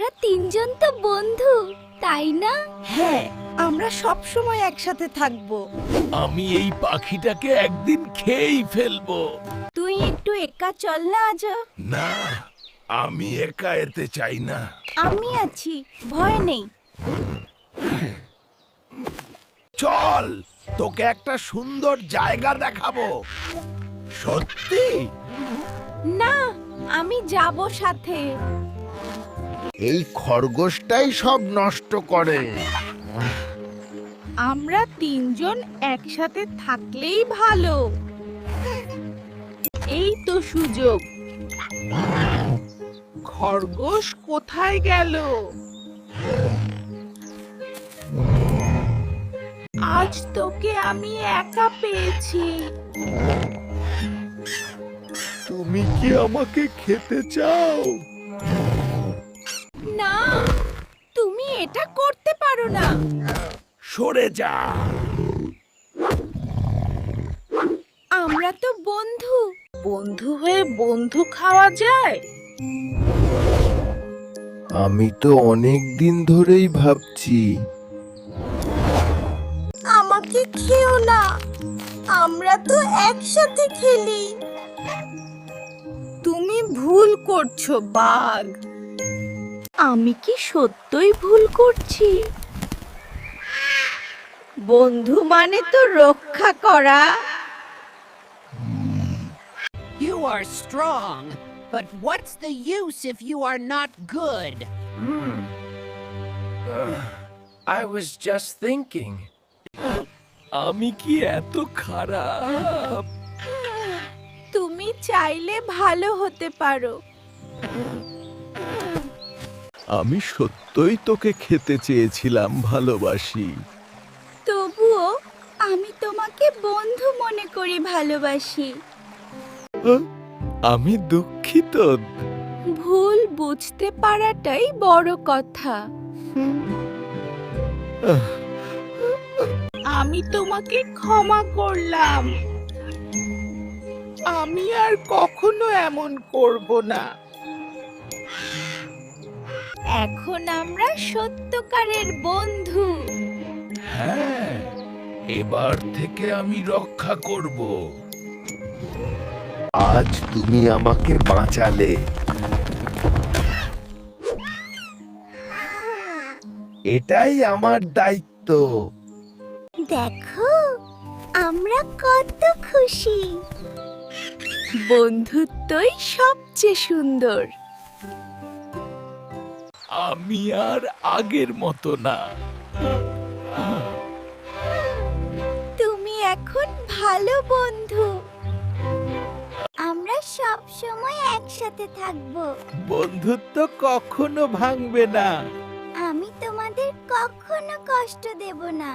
আমরা তিনজন তো বন্ধু, তাই না? হ্যাঁ, আমরা সব সময় একসাথে থাকবো। আমি এই পাখিটাকে একদিন খেয়েই ফেলবো। তুই একটু একা চল না আজ। না, আমি একা যেতে চাই না। আমি আছি, ভয় নেই। চল, তোকে একটা সুন্দর জায়গা দেখাবো। সত্যি? না, আমি যাব সাথে। এই খরগোশটাই সব নষ্ট করে। আমরা তিনজন একসাথে থাকলেই ভালো। এই তো সুযোগ। খরগোশ কোথায় গেল? আজ তোকে আমি একা পেয়েছি। তুমি কি আমাকে খেতে চাও? না, তুমি এটা করতে পারো না। সরে যা। আমরা তো বন্ধু। বন্ধু হয়ে বন্ধু খাওয়া যায়? আমি তো অনেক দিন ধরেই ভাবছি। আমাকে খেও না, আমরা তো একসাথে খেলি। তুমি ভুল করছো বাঘ। আমি কি সত্যই ভুল করছি? বন্ধু মানে তো রক্ষা করা। You are strong, but what's the use if you are not good? I was just thinking. আমি কি এত খারাপ? তুমি চাইলে ভালো হতে পারো। আমি সত্যই তোকে খেতে চেয়েছিলাম, ভালোবাসি। তবুও আমি তোমাকে বন্ধু মনে করি, ভালোবাসি। আমি দুঃখিত। ভুল বুঝতে পারাটাই বড় কথা। আমি তোমাকে ক্ষমা করলাম। আমি আর কখনো এমন করব না। এখন আমরা সত্যকারের বন্ধু। হ্যাঁ, এবার থেকে আমি রক্ষা করব। আজ তুমি আমাকে বাঁচালে। এটাই আমার দায়িত্ব। দেখো, আমরা কত খুশি। বন্ধুত্বই সবচেয়ে সুন্দর। আমি আর আগের মতো না। তুমি এখন ভালো বন্ধু। আমরা সব সময় একসাথে থাকবো। বন্ধুত্ব কখনো ভাঙবে না। আমি তোমাদের কখনো কষ্ট দেব না।